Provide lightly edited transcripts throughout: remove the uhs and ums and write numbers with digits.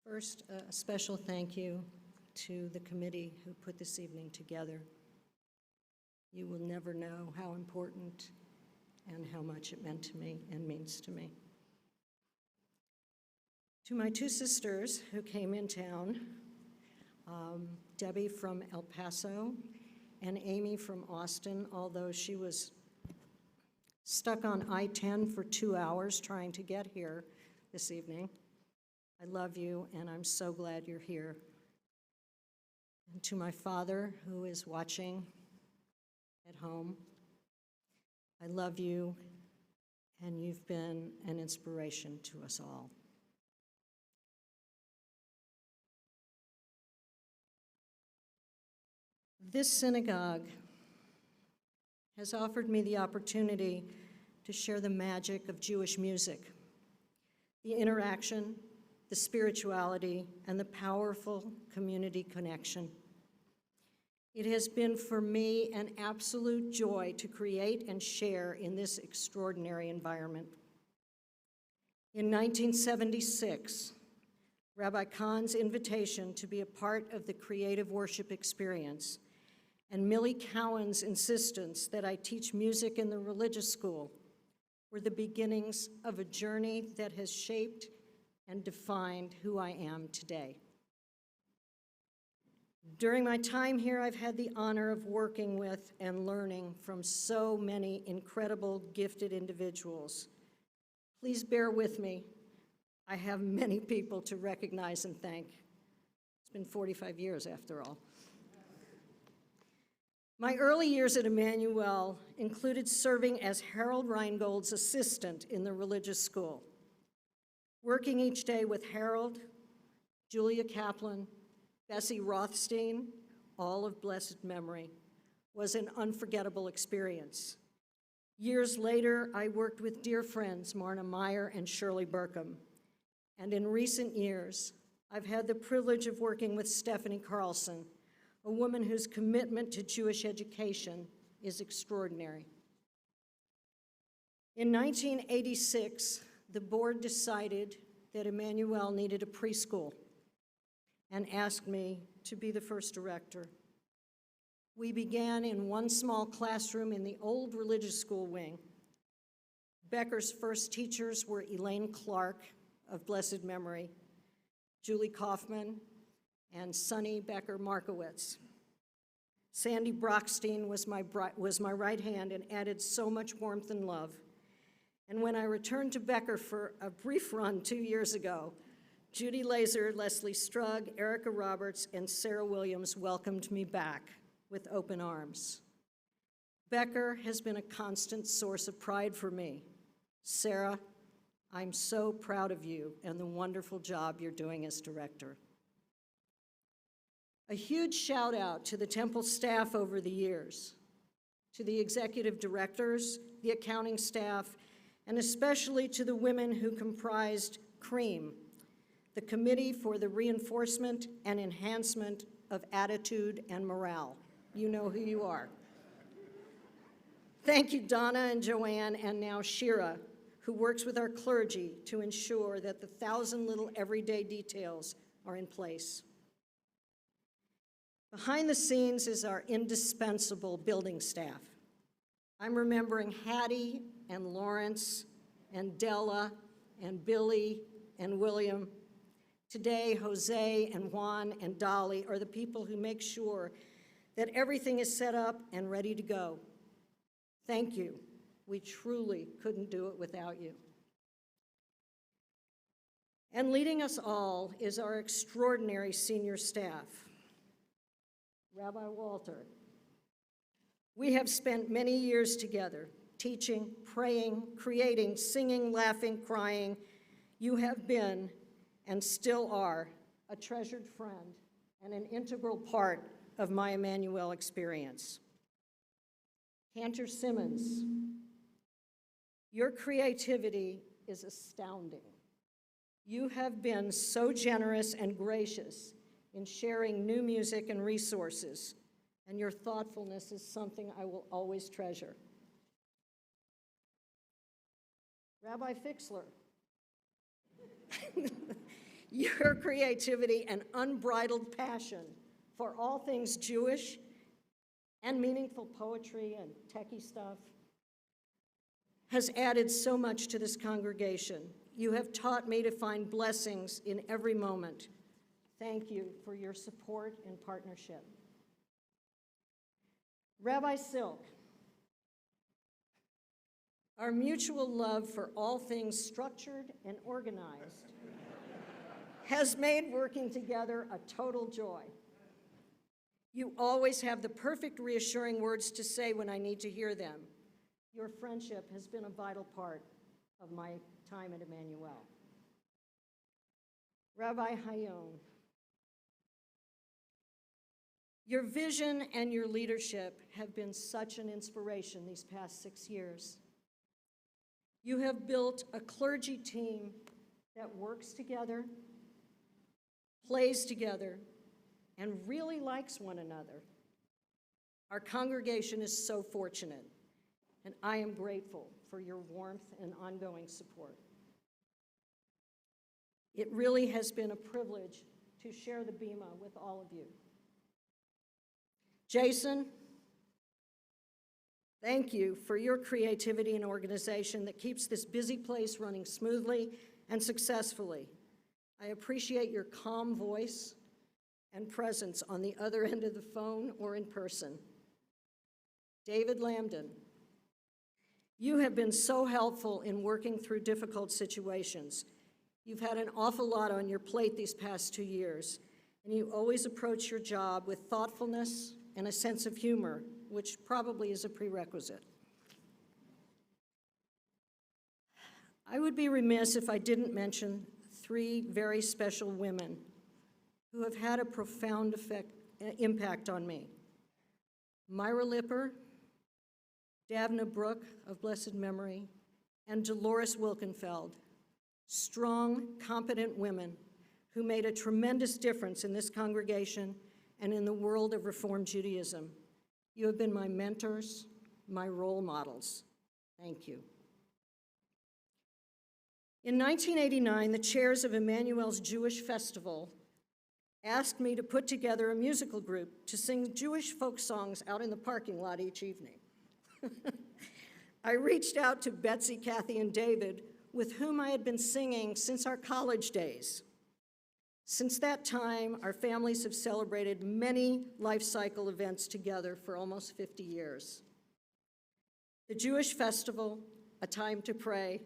First, a special thank you to the committee who put this evening together. You will never know how important and how much it meant to me and means to me. To my two sisters who came in town, Debbie from El Paso and Amy from Austin, although she was stuck on I-10 for 2 hours trying to get here this evening. I love you, and I'm so glad you're here. And to my father, who is watching at home, I love you, and you've been an inspiration to us all. This synagogue has offered me the opportunity to share the magic of Jewish music, the interaction, the spirituality, and the powerful community connection. It has been for me an absolute joy to create and share in this extraordinary environment. In 1976, Rabbi Kahn's invitation to be a part of the creative worship experience and Millie Cowan's insistence that I teach music in the religious school were the beginnings of a journey that has shaped and defined who I am today. During my time here, I've had the honor of working with and learning from so many incredible, gifted individuals. Please bear with me. I have many people to recognize and thank. It's been 45 years after all. My early years at Emmanuel included serving as Harold Reingold's assistant in the religious school. Working each day with Harold, Julia Kaplan, Bessie Rothstein, all of blessed memory, was an unforgettable experience. Years later, I worked with dear friends Marna Meyer and Shirley Burkham. And in recent years, I've had the privilege of working with Stephanie Carlson, a woman whose commitment to Jewish education is extraordinary. In 1986, the board decided that Emmanuel needed a preschool and asked me to be the first director. We began in one small classroom in the old religious school wing. Becker's first teachers were Elaine Clark of blessed memory, Julie Kaufman, and Sonny Becker Markowitz. Sandy Brockstein was my right hand and added so much warmth and love. And when I returned to Becker for a brief run 2 years ago, Judy Loeser, Leslie Strug, Erica Roberts, and Sarah Williams welcomed me back with open arms. Becker has been a constant source of pride for me. Sarah, I'm so proud of you and the wonderful job you're doing as director. A huge shout out to the temple staff over the years, to the executive directors, the accounting staff, and especially to the women who comprised CREAM, the Committee for the Reinforcement and Enhancement of Attitude and Morale. You know who you are. Thank you, Donna and Joanne, and now Shira, who works with our clergy to ensure that the 1,000 little everyday details are in place. Behind the scenes is our indispensable building staff. I'm remembering Hattie and Lawrence and Della and Billy and William. Today, Jose and Juan and Dolly are the people who make sure that everything is set up and ready to go. Thank you. We truly couldn't do it without you. And leading us all is our extraordinary senior staff. Rabbi Walter. We have spent many years together, teaching, praying, creating, singing, laughing, crying. You have been, and still are, a treasured friend and an integral part of my Emmanuel experience. Cantor Simmons, your creativity is astounding. You have been so generous and gracious in sharing new music and resources, and your thoughtfulness is something I will always treasure. Rabbi Fixler. Your creativity and unbridled passion for all things Jewish and meaningful poetry and techie stuff has added so much to this congregation. You have taught me to find blessings in every moment. Thank you for your support and partnership. Rabbi Silk, our mutual love for all things structured and organized has made working together a total joy. You always have the perfect reassuring words to say when I need to hear them. Your friendship has been a vital part of my time at Emmanuel. Rabbi Hayom, your vision and your leadership have been such an inspiration these past 6 years. You have built a clergy team that works together, plays together, and really likes one another. Our congregation is so fortunate, and I am grateful for your warmth and ongoing support. It really has been a privilege to share the Bema with all of you. Jason, thank you for your creativity and organization that keeps this busy place running smoothly and successfully. I appreciate your calm voice and presence on the other end of the phone or in person. David Lambden, you have been so helpful in working through difficult situations. You've had an awful lot on your plate these past 2 years, and you always approach your job with thoughtfulness and a sense of humor, which probably is a prerequisite. I would be remiss if I didn't mention 3 very special women who have had a profound impact on me. Myra Lipper, Davna Brooke of blessed memory, and Dolores Wilkenfeld, strong, competent women who made a tremendous difference in this congregation and in the world of Reform Judaism. You have been my mentors, my role models. Thank you. In 1989, the chairs of Emmanuel's Jewish Festival asked me to put together a musical group to sing Jewish folk songs out in the parking lot each evening. I reached out to Betsy, Kathy, and David, with whom I had been singing since our college days. Since that time, our families have celebrated many life cycle events together for almost 50 years. The Jewish Festival, A Time to Pray,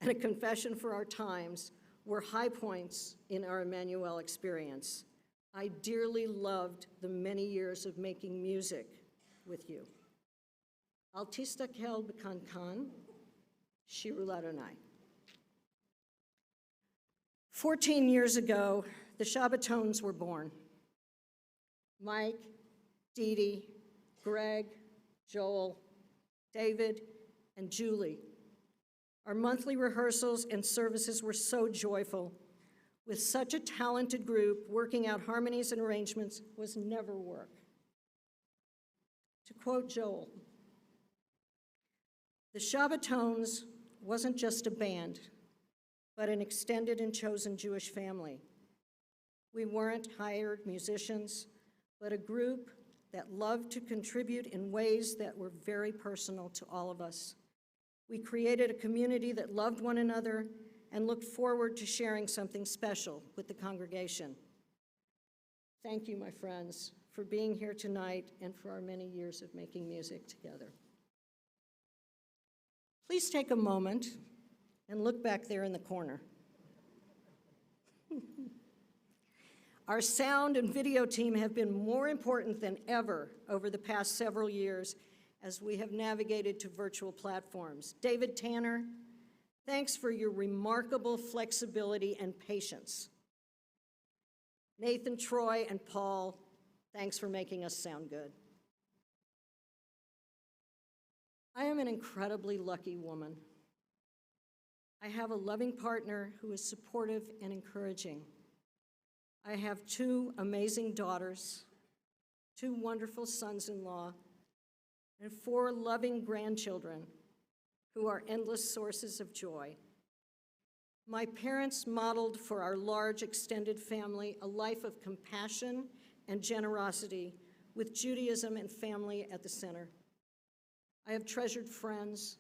and A Confession for Our Times were high points in our Emmanuel experience. I dearly loved the many years of making music with you. Al tistakel b'kankan, shiru l'Adonai. 14 years ago, the Shabbatones were born. Mike, Dee Dee, Greg, Joel, David, and Julie. Our monthly rehearsals and services were so joyful. With such a talented group, working out harmonies and arrangements was never work. To quote Joel, the Shabbatones wasn't just a band, but an extended and chosen Jewish family. We weren't hired musicians, but a group that loved to contribute in ways that were very personal to all of us. We created a community that loved one another and looked forward to sharing something special with the congregation. Thank you, my friends, for being here tonight and for our many years of making music together. Please take a moment and look back there in the corner. Our sound and video team have been more important than ever over the past several years as we have navigated to virtual platforms. David Tanner, thanks for your remarkable flexibility and patience. Nathan, Troy, and Paul, thanks for making us sound good. I am an incredibly lucky woman. I have a loving partner who is supportive and encouraging. I have 2 amazing daughters, 2 wonderful sons-in-law, and 4 loving grandchildren who are endless sources of joy. My parents modeled for our large extended family a life of compassion and generosity with Judaism and family at the center. I have treasured friends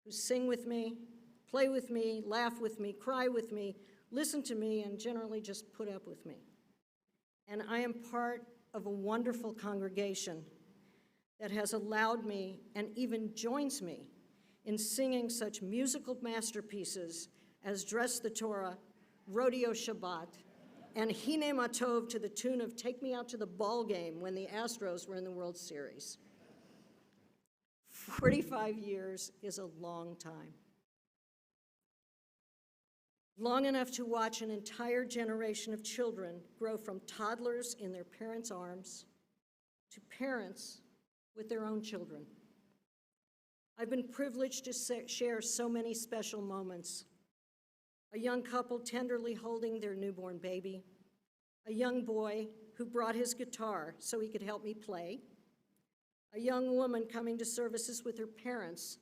who sing with me, play with me, laugh with me, cry with me, listen to me, and generally just put up with me. And I am part of a wonderful congregation that has allowed me and even joins me in singing such musical masterpieces as Dress the Torah, Rodeo Shabbat, and Hine Matov to the tune of Take Me Out to the Ball Game when the Astros were in the World Series. 45 years is a long time. Long enough to watch an entire generation of children grow from toddlers in their parents' arms to parents with their own children. I've been privileged to share so many special moments. A young couple tenderly holding their newborn baby, a young boy who brought his guitar so he could help me play, a young woman coming to services with her parents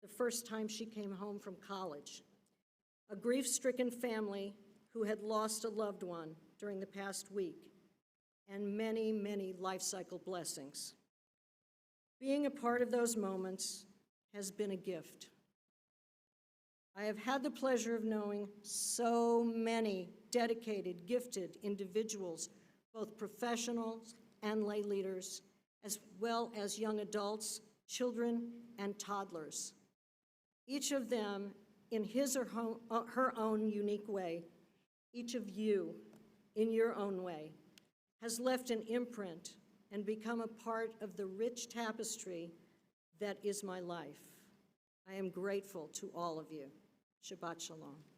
the first time she came home from college, a grief-stricken family who had lost a loved one during the past week, and many, many life cycle blessings. Being a part of those moments has been a gift. I have had the pleasure of knowing so many dedicated, gifted individuals, both professionals and lay leaders, as well as young adults, children, and toddlers. Each of them in his or her own unique way, each of you in your own way, has left an imprint and become a part of the rich tapestry that is my life. I am grateful to all of you. Shabbat Shalom.